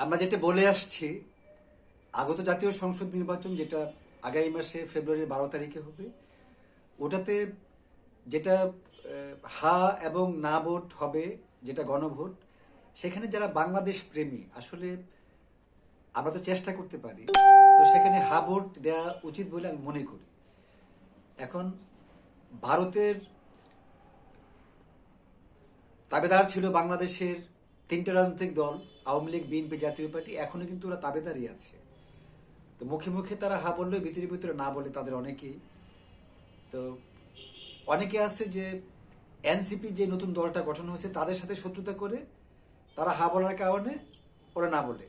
আমরা যেটা বলে আসছি, আগত জাতীয় সংসদ নির্বাচন যেটা আগামী মাসে ফেব্রুয়ারির 12 তারিখে হবে, ওটাতে যেটা হা এবং না ভোট হবে, যেটা গণভোট, সেখানে যারা বাংলাদেশ প্রেমী আসলে আমরা তো চেষ্টা করতে পারি, তো সেখানে হা ভোট দেওয়া উচিত বলে আমি মনে করি। এখন ভারতের তাবেদার ছিল বাংলাদেশের তিনটা রাজনৈতিক দল, আওয়ামী লীগ, বিএনপি, জাতীয় পার্টি। এখনো কিন্তু ওরা তাবেদারই আছে। তো মুখে মুখে তারা হা বললেও ভিতরে ভিতরে না বলে তাদের অনেকেই। তো অনেকে আছে যে এনসিপি যে নতুন দলটা গঠন হয়েছে তাদের সাথে শত্রুতা করে তারা হা বলার কারণে ওরা না বলে।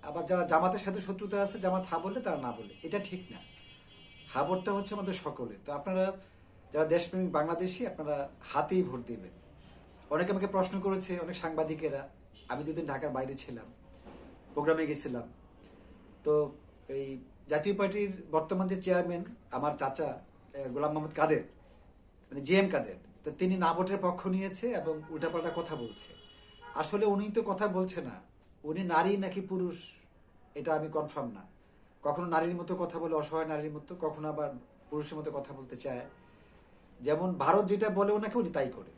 আবার যারা জামাতের সাথে শত্রুতা আছে, জামাত হা বললে তারা না বলে। এটা ঠিক না। হা ভোটটা হচ্ছে আমাদের সকলে। তো আপনারা যারা দেশপ্রেমিক বাংলাদেশি, আপনারা হাতেই ভোট দেবেন। অনেকে আমাকে প্রশ্ন করেছে, অনেক সাংবাদিকেরা। আমি দুদিন ঢাকার বাইরে ছিলাম, প্রোগ্রামে গেছিলাম। তো এই জাতীয় পার্টির বর্তমান যে চেয়ারম্যান আমার চাচা গোলাম মোহাম্মদ কাদের, মানে জিএম কাদের, তো তিনি না ভোটের পক্ষ নিয়েছে এবং উল্টাপাল্টা কথা বলছে। আসলে উনি তো কথা বলছে না, উনি নারী নাকি পুরুষ এটা আমি কনফার্ম না। কখনো নারীর মতো কথা বলে, অসহায় নারীর মতো, কখনো আবার পুরুষের মতো কথা বলতে চায়। যেমন ভারত যেটা বলে ওনাকে উনি তাই করে।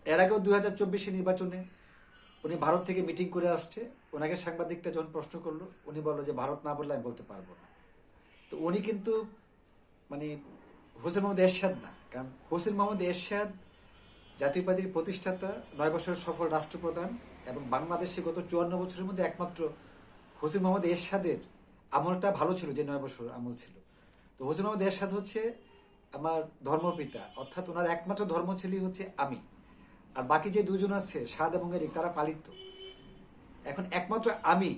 এর আগেও 2024 নির্বাচনে উনি ভারত থেকে মিটিং করে আসছে। ওনাকে সাংবাদিকটা যখন প্রশ্ন করলো, উনি বললো যে ভারত না বললে আমি বলতে পারবো না। তো উনি কিন্তু মানে হোসেন মোহাম্মদ এরশাদ না। কারণ হোসেন মোহাম্মদ এরশাদ জাতীয় পার্টির প্রতিষ্ঠাতা, 9 বছরের সফল রাষ্ট্রপ্রধান, এবং বাংলাদেশে গত 54 বছরের মধ্যে একমাত্র হোসেন মোহাম্মদ এরশাদের আমলটা ভালো ছিল, যে 9 বছর আমল ছিল। তো হোসেন মোহাম্মদ এরশাদ হচ্ছে আমার ধর্মপিতা, অর্থাৎ ওনার একমাত্র ধর্ম ছেলেই হচ্ছে আমি। আর বাকি যে দুজন আছে সাদ এবং এরিক, তারা পালিত। এখন একমাত্র আমি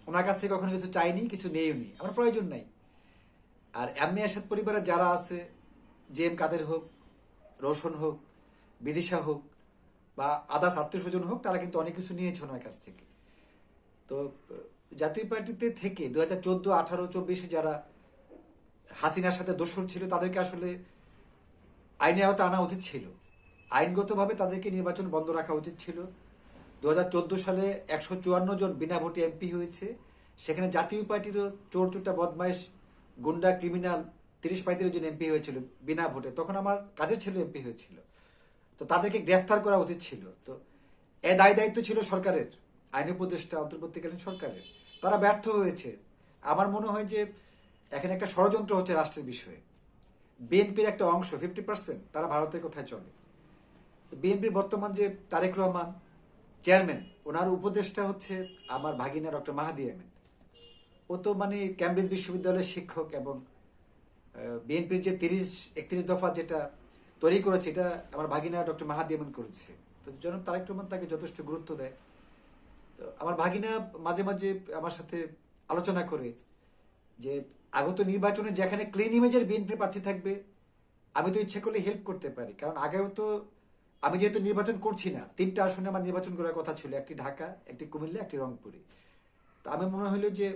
ওনার কাছ থেকে কখনো কিছু চাইনি, কিছু নেইও নি, আমার প্রয়োজন নাই। আর এমনি এরশাদ পরিবারের যারা আছে, জে এম কাদের হোক, রোশন হোক, বিদিশা হোক, বা আদার্স আত্মীয় স্বজন হোক, তারা কিন্তু অনেক কিছু নিয়েছে ওনার কাছ থেকে। তো জাতীয় পার্টিতে থেকে 2014, 18, 24 যারা হাসিনার সাথে দোষর ছিল, তাদেরকে আসলে আইনে আওতা আনা উচিত ছিল। আইনগতভাবে তাদেরকে নির্বাচন বন্ধ রাখা উচিত ছিল। 2014 সালে 154 জন বিনা ভোটে এমপি হয়েছে। সেখানে জাতীয় পার্টিরও চোর চোরটা বদমাইশ গুন্ডা ক্রিমিনাল 30-35 জন এমপি হয়েছিল বিনা ভোটে। তখন আমার কাজের ছেলে এমপি হয়েছিল। তো তাদেরকে গ্রেফতার করা উচিত ছিল। তো এ দায়িত্ব ছিল সরকারের, আইন উপদেষ্টা, অন্তর্বর্তীকালীন সরকারের। তারা ব্যর্থ হয়েছে। আমার মনে হয় যে এখানে একটা ষড়যন্ত্র হচ্ছে রাষ্ট্রের বিষয়ে। বিএনপির একটা অংশ 50% তারা ভারতের কোথায় চলে। বিএনপির বর্তমান যে তারেক রহমান চেয়ারম্যান, ওনার উপদেষ্টা হচ্ছে আমার ভাগিনা ডক্টর মাহাদি আমিন। ও তো মানে ক্যামব্রিজ বিশ্ববিদ্যালয়ের শিক্ষক, এবং বিএনপির যে 30-31 দফা যেটা তৈরি করেছে, এটা আমার ভাগিনা ডক্টর মাহাদি আমিন করেছে। তো জনাব তারেক রহমান তাকে যথেষ্ট গুরুত্ব দেয়। তো আমার ভাগিনা মাঝে মাঝে আমার সাথে আলোচনা করে যে আগত নির্বাচনে যেখানে ক্লিন ইমেজের বিএনপির প্রার্থী থাকবে, আমি তো ইচ্ছে করলে হেল্প করতে পারি। কারণ আগেও তো আমি যেহেতু নির্বাচন করছি না, 3টা আসনে আমার নির্বাচন করার কথা ছিল, একটি ঢাকা, একটি কুমিল্লা, একটি রংপুরে। তো আমি মনে হলো যে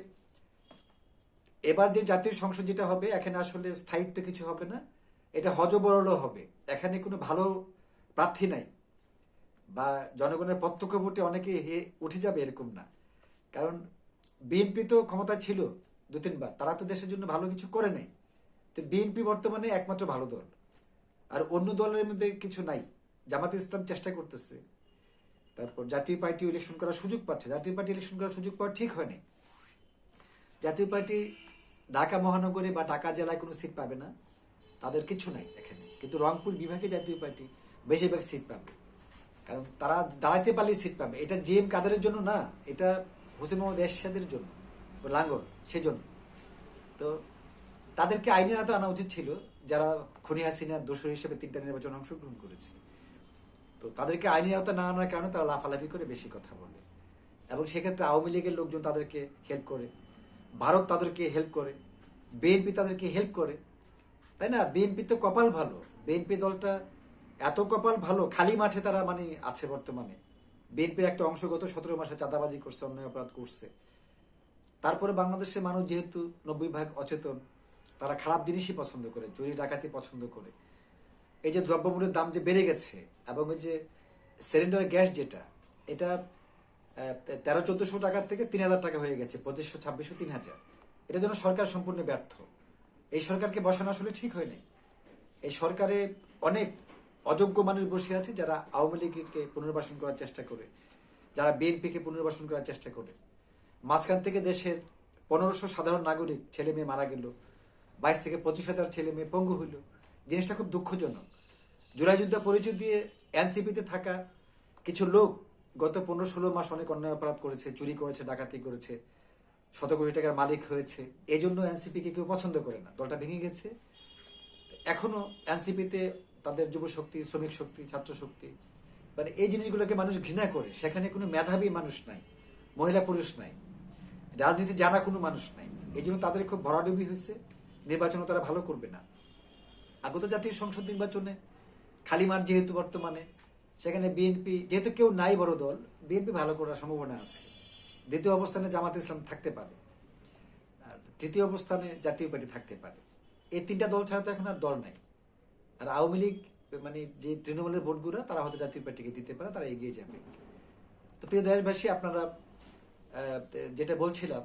এবার যে জাতীয় সংসদ যেটা হবে, এখানে আসলে স্থায়িত্ব কিছু হবে না, এটা হজবরল হবে। এখানে কোনো ভালো প্রার্থী নাই, বা জনগণের প্রত্যক্ষ ভোটে অনেকে উঠে যাবে এরকম না। কারণ বিএনপি তো ক্ষমতা ছিল 2-3 বার, তারা তো দেশের জন্য ভালো কিছু করে নাই। তো বিএনপি বর্তমানে একমাত্র ভালো দল, আর অন্য দলের মধ্যে কিছু নাই। জামাত ইসলাম চেষ্টা করতেছে, তারপর জাতীয় পার্টি ইলেকশন করার সুযোগ পাচ্ছে। জাতীয় পার্টি ইলেকশন করার সুযোগ পাওয়া ঠিক হয়নি। জাতীয় পার্টি ঢাকা মহানগরে বা ঢাকা জেলায় কোনো সিট পাবে না, তাদের কিছু নাই এখানে। কিন্তু রংপুর বিভাগে জাতীয় পার্টি বেশিরভাগ সিট পাবে, কারণ তারা দাঁড়াইতে পারলে সিট পাবে। এটা জি এম কাদেরের জন্য না, এটা হোসেন মোহাম্মদ এরশাদের জন্য, লাঙ্গল সেজন্য। তো তাদেরকে আইনের আওতায় আনা উচিত ছিল, যারা খুনি হাসিনার দোষর হিসেবে 3টা নির্বাচনে অংশগ্রহণ করেছে। তো তাদেরকে আইনের আওতায় না আনার কারণে তারা লাফালাফি করে বেশি কথা বলে, এবং সেক্ষেত্রে আওয়ামী লীগের লোকজন তাদেরকে হেল্প করে, ভারত তাদেরকে হেল্প করে, বিএনপি তাদেরকে হেল্প করে, তাই না? বিএনপি তো কপাল ভালো, বিএনপি দলটা এত কপাল ভালো, খালি মাঠে তারা মানে আছে বর্তমানে। বিএনপির একটা অংশ গত 17 মাসে চাঁদাবাজি করছে, অন্যায় অপরাধ করছে। তারপরে বাংলাদেশের মানুষ যেহেতু 90% অচেতন, তারা খারাপ জিনিসই পছন্দ করে, চুরি ডাকাতি পছন্দ করে। এই যে দ্রব্যমূল্যের দাম যে বেড়ে গেছে, এবং এই যে সিলিন্ডার গ্যাস যেটা, এটা 1300-1400 টাকার থেকে 3000 টাকা হয়ে গেছে, 2500, 2600, 3000। এটা যেন সরকার সম্পূর্ণ ব্যর্থ। এই সরকারকে বসানো আসলে ঠিক হয় নাই। এই সরকারে অনেক অযোগ্য মানুষ বসে আছে, যারা আওয়ামী লীগকে পুনর্বাসন করার চেষ্টা করে, যারা বিএনপিকে পুনর্বাসন করার চেষ্টা করে। মাঝখান থেকে দেশের 1500 সাধারণ নাগরিক ছেলে মেয়ে মারা গেল, 22 থেকে 25 হাজার ছেলে মেয়ে পঙ্গু হইল। জিনিসটা খুব দুঃখজনক। জুলাই যুদ্ধ পরিচয় দিয়ে এনসিপিতে থাকা কিছু লোক গত 15-16 মাস অনেক অন্যায় অপরাধ করেছে, চুরি করেছে, ডাকাতি করেছে, শত কোটি টাকার মালিক হয়েছে। এই জন্য এনসিপিকে কেউ পছন্দ করে না, দলটা ভেঙে গেছে। এখনো এনসিপিতে তাদের যুব শক্তি, শ্রমিক শক্তি, ছাত্র শক্তি, মানে এই জিনিসগুলোকে মানুষ ঘৃণা করে। সেখানে কোনো মেধাবী মানুষ নাই, মহিলা পুরুষ নাই, রাজনীতি জানা কোনো মানুষ নাই। এই জন্য তাদের খুব ভরাডুবি হয়েছে। নির্বাচনও তারা ভালো করবে না। আগত জাতীয় সংসদ নির্বাচনে খালি মাঠ যেহেতু বর্তমানে, সেখানে বিএনপি যেহেতু কেউ নাই বড় দল, বিএনপি ভালো করার সম্ভাবনা আছে। দ্বিতীয় অবস্থানে জামাত ইসলাম থাকতে পারে, আর তৃতীয় অবস্থানে জাতীয় পার্টি থাকতে পারে। এই তিনটা দল ছাড়া তো এখন আর দল নাই। আর আওয়ামী লীগ মানে যে তৃণমূলের ভোটগুলো, তারা হয়তো জাতীয় পার্টিকে দিতে পারে, তারা এগিয়ে যাবে। তো প্রিয় দেশবাসী, আপনারা যেটা বলছিলাম,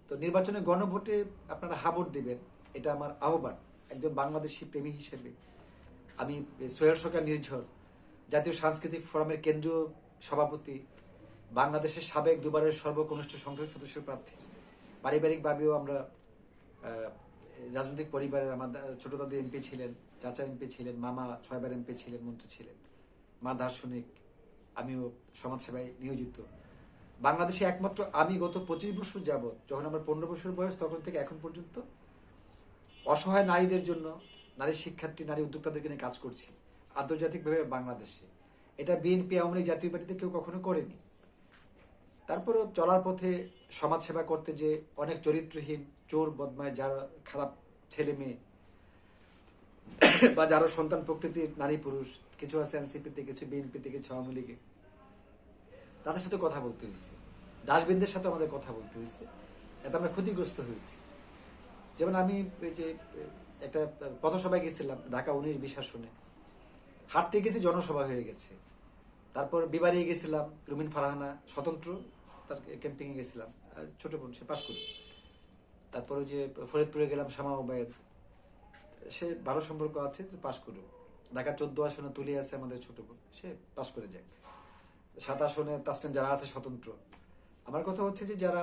তো নির্বাচনে গণভোটে আপনারা হাবট দিবেন, এটা আমার আহ্বান। একজন বাংলাদেশি প্রেমী হিসেবে আমি সোহেল সরকার নির্ঝর, জাতীয় সাংস্কৃতিক ফোরামের কেন্দ্রীয় সভাপতি, বাংলাদেশের সাবেক দুবারের সর্বকনিষ্ঠ সংসদ সদস্য প্রার্থী। পারিবারিকভাবেও আমরা রাজনৈতিক পরিবারের, আমার ছোট দাদু এমপি ছিলেন, চাচা এমপি ছিলেন, মামা 6বার এমপি ছিলেন, মন্ত্রী ছিলেন, মা দার্শনিক, আমিও সমাজসেবায় নিয়োজিত। বাংলাদেশে একমাত্র আমি গত 25 বছর যাবৎ, যখন আমার 15 বছর বয়স, তখন থেকে এখন পর্যন্ত অসহায় নারীদের জন্য, নারী শিক্ষার্থী, নারী উদ্যোক্তাদেরকে নিয়ে কাজ করছি আন্তর্জাতিকভাবে বাংলাদেশে। এটা বিএনপি, আওয়ামী লীগ, জাতীয় পার্টিতে কেউ কখনো করেনি। তারপরেও চলার পথে সমাজসেবা করতে যে অনেক চরিত্রহীন, চোর, বদমাশ, যারা খারাপ ছেলে মেয়ে বা যারা সন্তান প্রকৃতির নারী পুরুষ, কিছু আছে এনসিপিতে, কিছু বিএনপিতে, কিছু আওয়ামী লীগে, তাদের সাথে কথা বলতে হয়েছে। ডাস্টবিনদের সাথে আমাদের কথা বলতে হয়েছে। এতে আমরা ক্ষতিগ্রস্ত হয়েছি। যেমন আমি যে একটা পথসভায় গেছিলাম ঢাকা 19-20 আসনে, হাঁটতে গেছি, জনসভা হয়ে গেছে। তারপর বিবাড়িয়ে গেছিলাম, রুমিন ফারহানা স্বতন্ত্র, তার ক্যাম্পিংয়ে গেছিলাম, ছোট বোন, সে পাশ করি। তারপরে যে ফরিদপুরে গেলাম, শামা ওবায়েদ, সে ভালো সম্পর্ক আছে, তো পাশ করো। ঢাকা 14 আসনে তুলে আছে আমাদের ছোট বোন, সে পাশ করে যাক। 7 আসনে তাসনিম যারা আছে স্বতন্ত্র। আমার কথা হচ্ছে যে যারা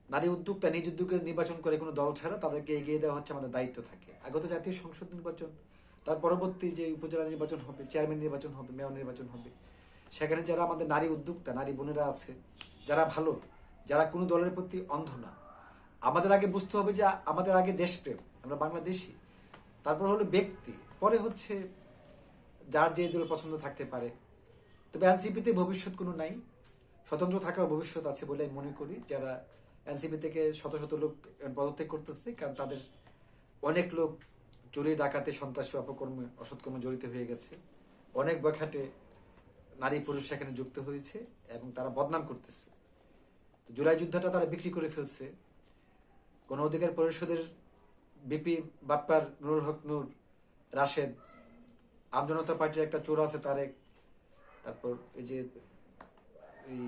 নারী উদ্যোক্তা, নিজ উদ্যোগে নির্বাচন করে কোনো দল ছাড়া, তাদেরকে এগিয়ে দেওয়া হচ্ছে আমাদের দায়িত্ব থাকে। আগত জাতীয় সংসদ নির্বাচন, তার পরবর্তী যে উপজেলা নির্বাচন হবে, চেয়ারম্যান নির্বাচন হবে, মেয়র নির্বাচন হবে, সেখানে যারা আমাদের নারী উদ্যোক্তা, নারী বোনেরা আছে, যারা ভালো, যারা কোনো দলের প্রতি অন্ধ না, আমাদের আগে বুঝতে হবে যে আমাদের আগে দেশপ্রেম, আমরা বাংলাদেশি, তারপর হলো ব্যক্তি, পরে হচ্ছে যার যে দল পছন্দ থাকতে পারে। তবে এনসিপিতে ভবিষ্যৎ কোনো নাই, স্বতন্ত্র থাকার ভবিষ্যৎ আছে বলে আমি মনে করি। যারা এনসিপি থেকে শত শত লোক পদত্যাগ করতেছে, কারণ তাদের অনেক লোক চুরি, ডাকাতি, সন্ত্রাসী, অপকর্মে, অসৎকর্মে জড়িত হয়ে গেছে। অনেক বখাটে নারী পুরুষ সেখানে যুক্ত হয়েছে এবং তারা বদনাম করতেছে। জুলাই যুদ্ধটা তারা বিক্রি করে ফেলছে। গণ অধিকার পরিষদের বিপি বাপ্পার, নুরুল হক নূর, রাশেদ, আমজনতা পার্টির একটা চোর আছে তারেক, তারপর এই যে এই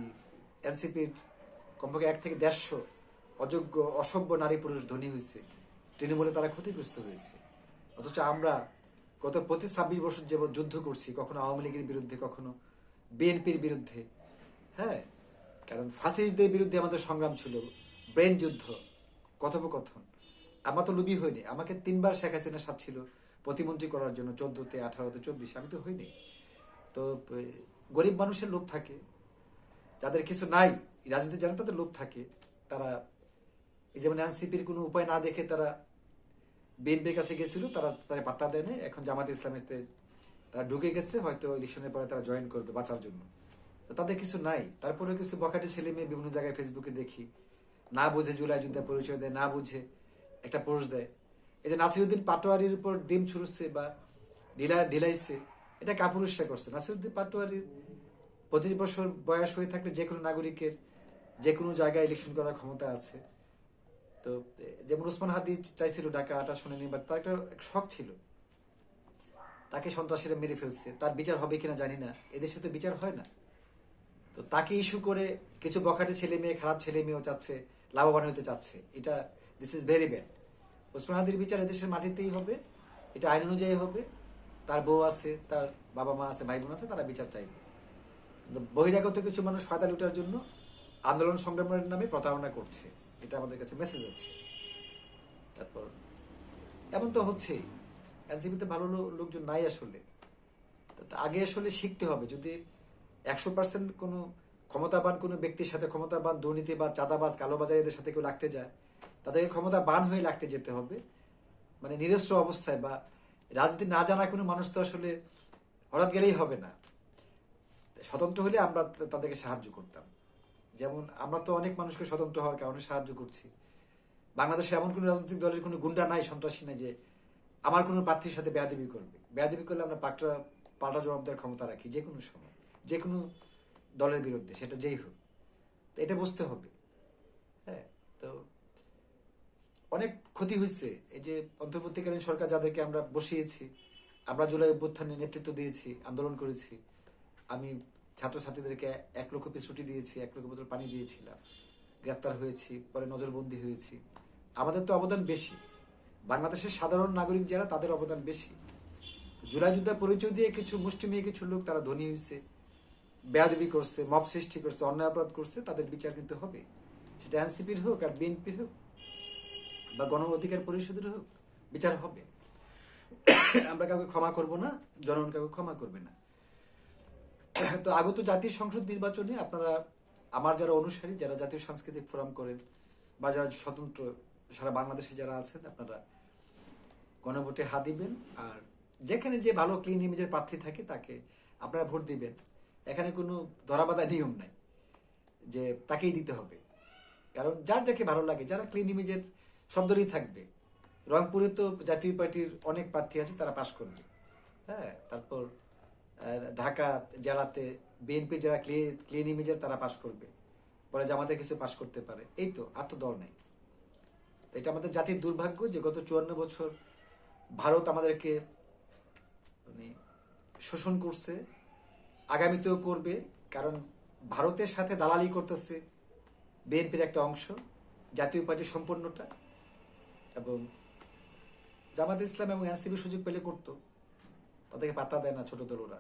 এনসিপির কমপক্ষে 1 থেকে 150 অযোগ্য, অসভ্য নারী পুরুষ ধনী হয়েছে। তৃণমূলে তারা ক্ষতিগ্রস্ত হয়েছে। অথচ আমরা গত 25-26 বছর যাবৎ যুদ্ধ করছি, কখনো আওয়ামী লীগের বিরুদ্ধে, কখনো বিএনপির বিরুদ্ধে। হ্যাঁ, কারণ ফাসিস্টদের বিরুদ্ধে আমাদের সংগ্রাম ছিল, ব্রেন যুদ্ধ, কথোপকথন। আমার তো লুবি হয়নি। আমাকে 3বার শেখ হাসিনা সাথ ছিল প্রতিমন্ত্রী করার জন্য, 14-তে, 18-তে, 24-এ। আমি তো হইনি। তো গরিব মানুষের লোভ থাকে, যাদের কিছু নাই, রাজনীতি জানে, তাদের লোভ থাকে। তারা এই যেমন এনসিপির কোনো উপায় না দেখে তারা বিএনপির কাছে গেছিল, তারা তারা পাত্তা দেয় না। এখন জামাত ইসলামেতে তারা ঢুকে গেছে, হয়তো ইলেকশনের পরে তারা জয়েন করবে বাঁচার জন্য। তো তাদের কিছু নাই। তারপরে কিছু বখাটে ছেলে মেয়ে বিভিন্ন জায়গায় ফেসবুকে দেখি, না বুঝে জুলাই যুদ্ধে পরিচয় দেয়, না বুঝে একটা পোস্ট দেয়। এই যে নাসিরুদ্দিন পাটোয়ারির উপর ডিম ছুড়ছে বা ঢিলাইছে, এটা কাপুরুষরা করছে। নাসিরুদ্দিন পাটোয়ারির 25 বছর বয়স হয়ে থাকলে যে কোনো নাগরিকের যে কোনো জায়গায় ইলেকশন করার ক্ষমতা আছে। তো যেমন ওসমান হাদি চাইছিল ঢাকা 8 আসনে নির্বাচন, তার একটা শখ ছিল, তাকে সন্ত্রাসীরা মেরে ফেলছে, তার বিচার হবে কিনা জানি না। এদেশে তো বিচার হয় না। তো তো তাকে ইস্যু করে কিছু বখাটে ছেলে মেয়ে, খারাপ ছেলে মেয়েও চাচ্ছে লাভবান হতে চাচ্ছে। এটা this is very bad. Osman হাদির বিচার এদেশের মাটিতেই হবে, এটা আইন অনুযায়ী হবে। তার বউ আছে, তার বাবা মা আছে, ভাই বোন আছে, তারা বিচার চাইবে। কিন্তু বহিরাগত কিছু মানুষ ফায়দা লুটার জন্য আন্দোলন সংগ্রামের নামে প্রতারণা করছে, এটা আমাদের কাছে মেসেজ আছে। তারপর এমন তো হচ্ছেই, এনসিপিতে ভালো লোকজন নাই আসলে। আগে আসলে শিখতে হবে, যদি 100% কোনো ক্ষমতাবান কোনো ব্যক্তির সাথে, ক্ষমতাবান দুর্নীতিবাজ, চাঁদাবাজ, কালোবাজারিদের সাথে কেউ লাগতে যায়, তাদেরকে ক্ষমতাবান হয়ে লাগতে যেতে হবে। মানে নিরস্ত্র অবস্থায় বা রাজনীতি না জানা কোনো মানুষ তো আসলে হঠাৎ গেলেই হবে না। স্বতন্ত্র হলে আমরা তাদেরকে সাহায্য করতাম। যেমন আমরা তো অনেক মানুষকে স্বতন্ত্র হওয়ার কারণে সাহায্য করছি। বাংলাদেশে এমন কোনো রাজনৈতিক দলের কোনো গুন্ডা নাই, সন্ত্রাসী নাই যে আমার কোনো প্রার্থীর সাথে বেয়াদবি করবে। বেয়াদবি করলে আমরা পাল্টা জবাব দেওয়ার ক্ষমতা রাখি যে কোনো সময়, যে কোনো দলের বিরুদ্ধে, সেটা যেই হোক। তো এটা বুঝতে হবে। হ্যাঁ, তো অনেক ক্ষতি হয়েছে। এই যে অন্তর্বর্তীকালীন সরকার যাদেরকে আমরা বসিয়েছি, আমরা জুলাই অভ্যুত্থানে নেতৃত্ব দিয়েছি, আন্দোলন করেছি। আমি ছাত্রছাত্রীদেরকে 1 লক্ষ পিস ছুটি দিয়েছি, 1 লক্ষ বোতল পানি দিয়েছিলাম, গ্রেফতার হয়েছি, পরে নজরবন্দি হয়েছি। আমাদের তো অবদান বেশি, বাংলাদেশের সাধারণ নাগরিক যারা, তাদের অবদান বেশি। জুলাই যুদ্ধের পরিচয় দিয়ে কিছু মুষ্টিমেয় কিছু লোক, তারা ধনী হয়েছে, বেয়াদবি করছে, মব সৃষ্টি করছে, অন্যায় অপরাধ করছে, তাদের বিচার কিন্তু হবে। সেটা এনসিপির হোক আর বিএনপির হোক বা গণ অধিকার পরিষদের হোক, বিচার হবে। আমরা কাউকে ক্ষমা করব না, জনগণ কাউকে ক্ষমা করবে না। তো আগত জাতীয় সংসদ নির্বাচনে আপনারা, আমার যারা অনুসারী, যারা জাতীয় সাংস্কৃতিক ফোরাম করেন বা যারা স্বতন্ত্র সারা বাংলাদেশে যারা আছেন, আপনারা গণভোটে হাত দিবেন। আর যেখানে যে ভালো ক্লিন ইমেজের প্রার্থী থাকে তাকে আপনারা ভোট দিবেন। এখানে কোনো ধরাবাঁধা নিয়ম নাই যে তাকেই দিতে হবে। কারণ যার যাকে ভালো লাগে, যারা ক্লিন ইমেজের শব্দই থাকবে। রংপুরে তো জাতীয় পার্টির অনেক প্রার্থী আছে, তারা পাশ করবে। হ্যাঁ, তারপর ঢাকা জেলাতে বিএনপির যারা ক্লিন ইমেজের, তারা পাশ করবে। পরে জামাতের কিছু পাশ করতে পারে। এই তো, আর তো দল নাই। এটা আমাদের জাতির দুর্ভাগ্য যে গত 54 বছর ভারত আমাদেরকে মানে শোষণ করছে, আগামীতেও করবে। কারণ ভারতের সাথে দালালি করতেছে বিএনপির একটা অংশ, জাতীয় পার্টির সম্পূর্ণটা। এবং জামাত ইসলাম এবং এনসিপি সুযোগ পেলে করতো, তাদেরকে পাত্তা দেয় না ছোট দল, ওরা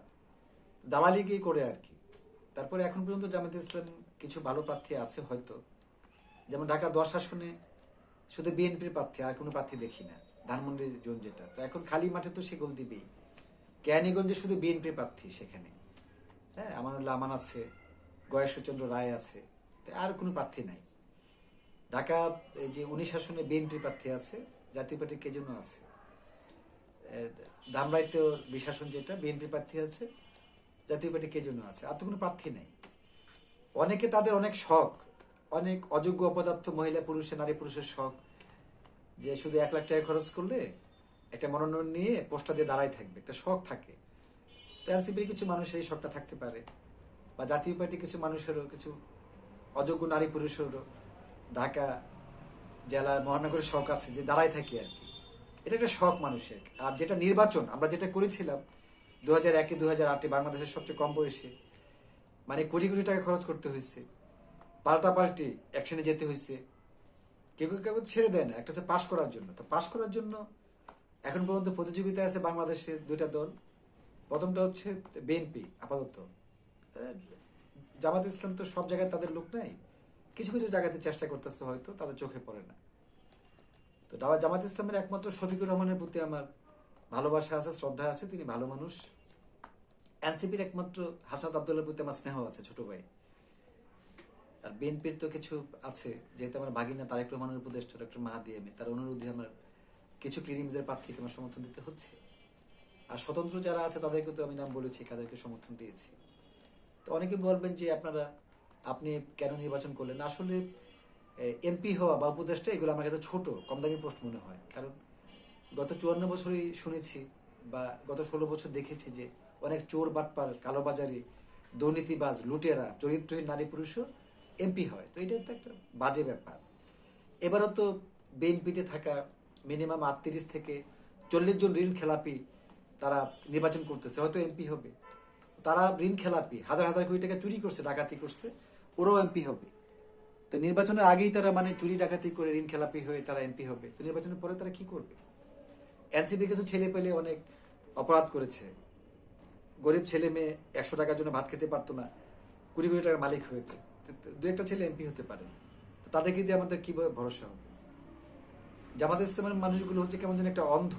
দালালি গিয়ে করে আর কি। তারপরে এখন পর্যন্ত জামাত ইসলাম কিছু ভালো প্রার্থী আছে হয়তো, যেমন ঢাকা 10 আসনে শুধু বিএনপির প্রার্থী, আর কোনো প্রার্থী দেখি না। ধানমন্ডির জোন যেটা, তো এখন খালি মাঠে তো সে গোল দিবেই। কেরানীগঞ্জে শুধু বিএনপির প্রার্থী, সেখানে হ্যাঁ আমানুল্লাহ আমান আছে, গয়েশ্বরচন্দ্র রায় আছে, আর কোনো প্রার্থী নাই। ঢাকা এই যে 19 আসনে বিএনপির প্রার্থী আছে, জাতীয় পার্টির কে জন্য আছে। ধামরাইতেও 20 আসন যেটা বিএনপি প্রার্থী আছে, জাতীয় পার্টি কে জন্য আছে, আর তো কোনো প্রার্থী নাই। অনেকে তাদের অনেক শখ, অনেক অযোগ্য অপদার্থ মহিলা পুরুষের, নারী পুরুষের শখ, যে শুধু 1 লাখ টাকা খরচ করলে একটা মনোনয়ন নিয়ে পোস্টার দিয়ে দাঁড়াই থাকবে, একটা শখ থাকে। তো এনসিপির কিছু মানুষের এই শখটা থাকতে পারে, বা জাতীয় পার্টির কিছু মানুষেরও, কিছু অযোগ্য নারী পুরুষেরও ঢাকা জেলা মহানগরের শখ আছে যে দাঁড়াই থাকি আর কি। এটা একটা শখ মানুষের। আর যেটা নির্বাচন আমরা যেটা করেছিলাম 2001-এ, 2008-এ, বাংলাদেশের সবচেয়ে কম বয়সে, মানে কোটি কোটি টাকা খরচ করতে হয়েছে, পাল্টাপাল্টি অ্যাকশনে যেতে হয়েছে। কেউ কেউ ছেড়ে দেয় না, একটা হচ্ছে পাশ করার জন্য। তো পাশ করার জন্য এখন পর্যন্ত প্রতিযোগিতা আছে বাংলাদেশে 2টা দল। প্রথমটা হচ্ছে বিএনপি আপাতত। জামাত ইসলাম তো সব জায়গায় তাদের লোক নাই, কিছু কিছু জায়গাতে চেষ্টা করতেছে, হয়তো তাদের চোখে পড়ে না। তো জামাত ইসলামের একমাত্র শফিকুর রহমানের প্রতি আমার ভালোবাসা আছে, শ্রদ্ধা আছে, তিনি ভালো মানুষ। এনসিপির একমাত্র হাসনাত আব্দুল্লাহর প্রতি আমার স্নেহ আছে, ছোট ভাই। আর বিএনপির তো কিছু আছে, যেহেতু আমার ভাগিনা তারেক রহমানের উপদেষ্টা ডক্টর মাহাদি আমিন, তার অনুরোধে আমার কিছু ক্লিনিমসের প্রার্থীকে আমার সমর্থন দিতে হচ্ছে। আর স্বতন্ত্র যারা আছে তাদেরকে তো আমি নাম বলেছি, তাদেরকে সমর্থন দিয়েছি। তো অনেকে বলবেন যে আপনি কেন নির্বাচন করলেন। আসলে এমপি হওয়া বা উপদেষ্টা, এগুলো আমার কাছে ছোট, কম দামি পোস্ট মনে হয়। কারণ গত 54 বছরই শুনেছি বা গত 16 বছর দেখেছি যে অনেক চোর, বাটপার, কালোবাজারি, দুর্নীতিবাজ, লুটেরা, চরিত্রহীন নারী পুরুষও এমপি হয়। তো এটা তো একটা বাজে ব্যাপার। এবারও তো বিএনপিতে থাকা মিনিমাম 38 থেকে 40 জন ঋণ খেলাপি তারা নির্বাচন করতেছে, হয়তো এমপি হবে। তারা ঋণ খেলাপি, হাজার হাজার কোটি টাকা চুরি করছে, ডাকাতি করছে, ওরাও এমপি হবে। তো নির্বাচনের আগেই তারা মানে চুরি ডাকাতি করে ঋণ খেলাপি হয়ে তারা এমপি হবে, তো নির্বাচনের পরে তারা কি করবে? এনসিপি কিছু ছেলে পেলে অনেক অপরাধ করেছে, গরিব ছেলে মেয়ে 100 টাকার জন্য ভাত খেতে পারতো না, কোটি কোটি টাকার মালিক হয়েছে। দু একটা ছেলে এমপি হতে পারে, তো তাদেরকে দিয়ে আমাদের কিভাবে ভরসা হবে? জামাত ইসলামের মানুষগুলো হচ্ছে কেমন যেন একটা অন্ধ।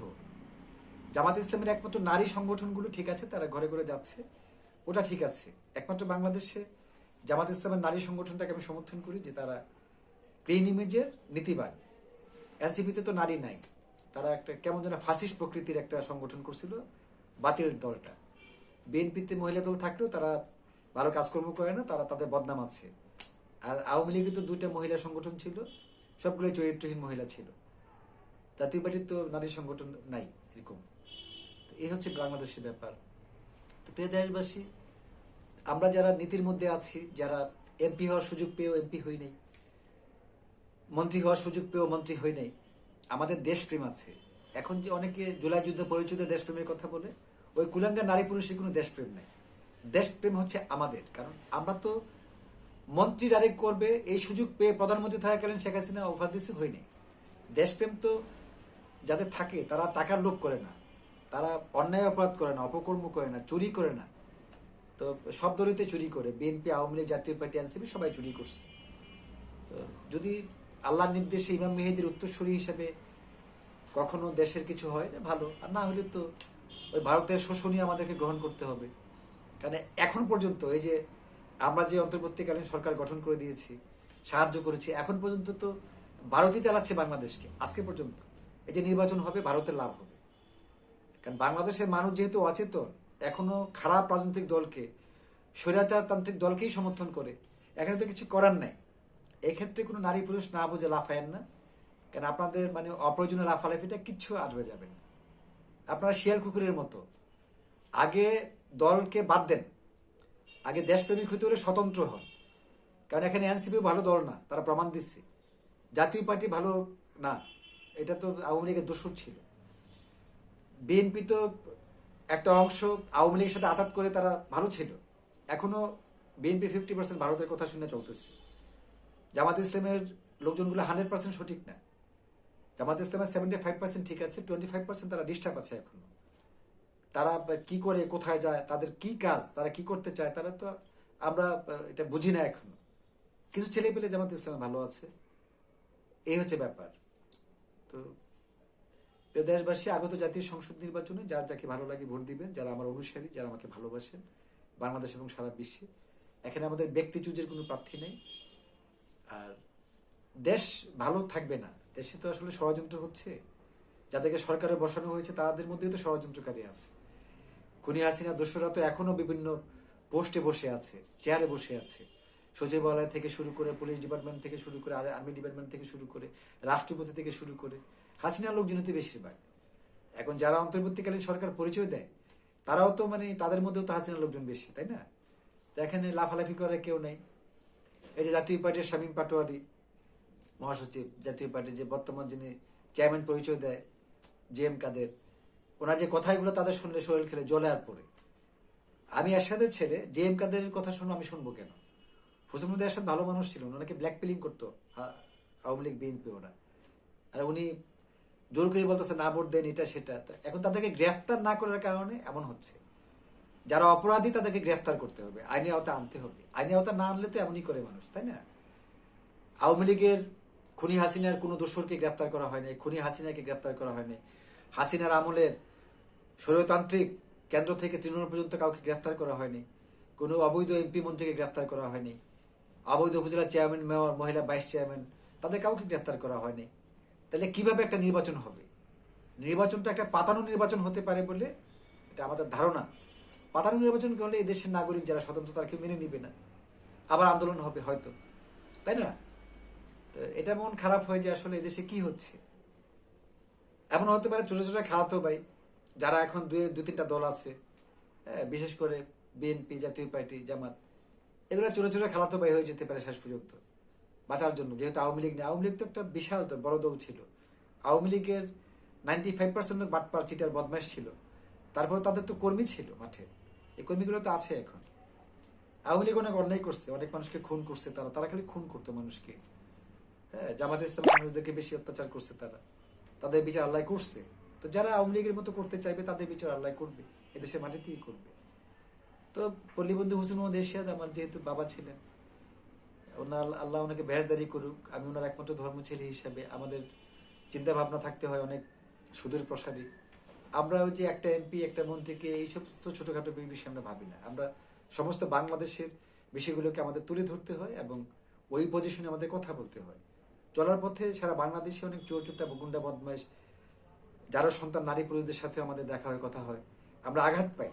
জামাত ইসলামের একমাত্র নারী সংগঠনগুলো ঠিক আছে, তারা ঘরে ঘরে যাচ্ছে, ওটা ঠিক আছে। একমাত্র বাংলাদেশে জামাত ইসলামের নারী সংগঠনটাকে আমি সমর্থন করি, যে তারা ক্লিন ইমেজের নীতিবান। এনসিপিতে তো নারী নাই, তারা একটা কেমন যেন ফাসিস্ট প্রকৃতির একটা সংগঠন করছিল বাতিলের দলটা। বিএনপিতে মহিলা দল থাকলেও তারা ভালো কাজকর্ম করে না, তারা তাদের বদনাম আছে। আর আওয়ামী লীগে তো 2টা মহিলা সংগঠন ছিল, সবগুলোই চরিত্রহীন মহিলা ছিল। জাতীয় পার্টির তো নারী সংগঠন নাই এরকম। তো এই হচ্ছে বাংলাদেশের ব্যাপার। তো প্রিয় দেশবাসী, আমরা যারা নীতির মধ্যে আছি, যারা এমপি হওয়ার সুযোগ পেয়েও এমপি হই নাই, মন্ত্রী হওয়ার সুযোগ পেয়েও মন্ত্রী হই নাই, আমাদের দেশপ্রেম আছে। এখন যে অনেকে জুলাই যুদ্ধ পরিচিত দেশপ্রেমের কথা বলে, ওই কুলাঙ্গার নারী পুরুষের কোনো দেশপ্রেম নেই। দেশপ্রেম হচ্ছে আমাদের, কারণ আমরা তো মন্ত্রী ডাইরেক্ট করবে এই সুযোগ পেয়ে প্রধানমন্ত্রী থাকাকালীন শেখ হাসিনা অফার দিচ্ছে, হয়নি। দেশপ্রেম তো যাদের থাকে তারা টাকার লোভ করে না, তারা অন্যায় অপরাধ করে না, অপকর্ম করে না, চুরি করে না। তো সব দলইতে চুরি করে, বিএনপি, আওয়ামী লীগ, জাতীয় পার্টি, এনসিপি সবাই চুরি করছে। তো যদি আল্লাহর নির্দেশে ইমাম মেহেদীর উত্তরসূরি হিসেবে কখনো দেশের কিছু হয় ভালো, আর না হলে তো ওই ভারতের শোষণই আমাদেরকে গ্রহণ করতে হবে। কারণ এখন পর্যন্ত এই যে আমরা যে অন্তর্বর্তীকালীন সরকার গঠন করে দিয়েছি, সাহায্য করেছি, এখন পর্যন্ত তো ভারতই চালাচ্ছে বাংলাদেশকে। আজকে পর্যন্ত এই যে নির্বাচন হবে, ভারতের লাভ হবে। কারণ বাংলাদেশের মানুষ যেহেতু অচেতন, এখনো খারাপ রাজনৈতিক দলকে, স্বৈরাচারতান্ত্রিক দলকেই সমর্থন করে, এখানে তো কিছু করার নাই। এক্ষেত্রে কোনো নারী পুরুষ না বুঝে লাফায়েন না, কারণ আপনাদের মানে অপ্রয়োজনীয় লাফালাফিটা কিচ্ছু আসবে যাবে না। আপনারা শিয়াল কুকুরের মতো, আগে দলকে বাদ দেন, আগে দেশপ্রেমিক হতে হলে স্বতন্ত্র হন। কারণ এখানে এনসিপি ভালো দল না, তারা প্রমাণ দিচ্ছে। জাতীয় পার্টি ভালো না, এটা তো আওয়ামী লীগের দোষর ছিল। বিএনপি তো একটা অংশ আওয়ামী লীগের সাথে আঘাত করে তারা ভালো ছিল, এখনো বিএনপি 50% ভারতের কথা শুনে চলতেছে। জামাত ইসলামের লোকজনগুলো 100% সঠিক না। জামাত ইসলামের 75% ঠিক আছে, 25% তারা ডিস্টার্ব আছে এখনো। তারা কি করে, কোথায় যায়, তাদের কি কাজ, তারা কি করতে চায়, তারা তো আমরা এটা বুঝি না এখনো। কিছু ছেলে পেলে জামাত ইসলামে ভালো আছে, এই হচ্ছে ব্যাপার। তো প্রিয় দেশবাসী, আগত জাতীয় সংসদ নির্বাচনে যার যাকে ভালো লাগে ভোট দিবেন, যারা আমার অনুসারী, যারা আমাকে ভালোবাসেন বাংলাদেশ এবং সারা বিশ্বে। এখানে আমাদের ব্যক্তি চুজের কোনো প্রার্থী নেই। আর দেশ ভালো থাকবে না, দেশে তো আসলে ষড়যন্ত্র হচ্ছে। যাদেরকে সরকারে বসানো হয়েছে তাদের মধ্যেও তো ষড়যন্ত্রকারী আছে। খুনি হাসিনা দোসররা তো এখনো বিভিন্ন পোস্টে বসে আছে, চেয়ারে বসে আছে। সচিবালয় থেকে শুরু করে, পুলিশ ডিপার্টমেন্ট থেকে শুরু করে, আর্মি ডিপার্টমেন্ট থেকে শুরু করে, রাষ্ট্রপতি থেকে শুরু করে হাসিনা লোকজনই তো বেশিরভাগ। এখন যারা অন্তর্বর্তীকালীন সরকার পরিচয় দেয়, তারাও তো মানে তাদের মধ্যেও তো হাসিনা লোকজন বেশি, তাই না? তো এখানে লাফালাফি করার কেউ নেই। এই যে জাতীয় পার্টির শামীম পাটোয়ারি মহাসচিব, জাতীয় পার্টির যে বর্তমান যিনি চেয়ারম্যান পরিচয় দেয়, JM কাদের, ওনার যে কথাগুলো তাদের শুনলে শরীর খেলে জ্বলে আর পড়ে। আমি এরশাদের ছেলে, JM কাদের কথা শুনবো, আমি শুনবো কেন? হোসেন এরশাদ ভালো মানুষ ছিল, ওনাকে ব্ল্যাক পিলিং করতো আওয়ামী লীগ, বিএনপি ওরা। আর উনি জোর করে বলতেছে না ভোট দেন, এটা সেটা। এখন তাদেরকে গ্রেফতার না করার কারণে এমন হচ্ছে। যারা অপরাধী তাদেরকে গ্রেফতার করতে হবে, আইনের আওতা আনতে হবে। আইনের আওতা না আনলে তো এমনই করে মানুষ, তাই না? আওয়ামী লীগের খুনি হাসিনার কোনো দোসরকে গ্রেফতার করা হয় নাই, খুনি হাসিনাকে গ্রেফতার করা হয়নি। হাসিনার আমলের স্বৈরতান্ত্রিক কেন্দ্র থেকে তৃণমূল পর্যন্ত কাউকে গ্রেফতার করা হয়নি। কোনো অবৈধ এমপি মন্ত্রীকে গ্রেফতার করা হয়নি। অবৈধ উপজেলা চেয়ারম্যান, মেয়র, মহিলা ভাইস চেয়ারম্যান, তাদের কাউকে গ্রেফতার করা হয়নি। তাহলে কিভাবে একটা নির্বাচন হবে? নির্বাচনটা একটা পাতানো নির্বাচন হতে পারে বলে এটা আমাদের ধারণা। পাতানো নির্বাচন করলে এই দেশের নাগরিক যারা স্বতন্ত্র তারা কেউ মেনে নিবে না, আবার আন্দোলন হবে হয়তো, তাই না? তো এটা মন খারাপ হয় যে আসলে এদেশে কি হচ্ছে। এমন হতে পারে ছোট ছোট খাওয়াতো ভাই যারা এখন দুই তিনটা দল আছে, বিশেষ করে বিএনপি, জাতীয় পার্টি, জামাত, এগুলো ছোট ছোট খেলাতো ভাই হয়ে যেতে পারে শেষ পর্যন্ত বাঁচার জন্য। যেহেতু আওয়ামী লীগ নেই, আওয়ামী লীগ তো একটা বিশাল বড় দল ছিল। আওয়ামী লীগের 95% লোক বাটপার, চিটার, বদমাশ ছিল। তারপরে তাদের তো কর্মী ছিল মাঠে, এই কর্মীগুলো তো আছে এখন। আওয়ামী লীগ অনেক অন্যায় করছে, অনেক মানুষকে খুন করছে, তারা খালি খুন করতো মানুষকে। হ্যাঁ, জামাত ইসলাম মানুষদেরকে বেশি অত্যাচার করছে, তাদের বিচার আল্লাহ করছে। তো যারা আওয়ামী লীগের মতো করতে চাইবে তাদের বিচার আল্লাহ করবে, এদেশের মাটিতেই করবে। তো পল্লীবন্ধু হোসেন মোহাম্মদ এরশাদ আমার যেহেতু বাবা ছিলেন, ওনার আল্লাহ ওনাকে বেহেশদারি করুক, আমি ওনার একমাত্র ধর্ম ছেলে হিসাবে আমাদের চিন্তা ভাবনা থাকতে হয় অনেক সুদূর প্রসারী। আমরা ওই যে একটা এমপি একটা মন্ত্রীকে এই সমস্ত ছোটখাটো বিষয়ে আমরা ভাবি না, আমরা সমস্ত বাংলাদেশের বিষয়গুলোকে আমাদের তুলে ধরতে হয় এবং ওই পজিশনে আমাদের কথা বলতে হয়। চলার পথে সারা বাংলাদেশে অনেক চোর চোরটা গুন্ডা বদমাইশ, যারা সন্তান নারী পুরুষদের সাথে আমাদের দেখা হয়, কথা হয়, আমরা আঘাত পাই।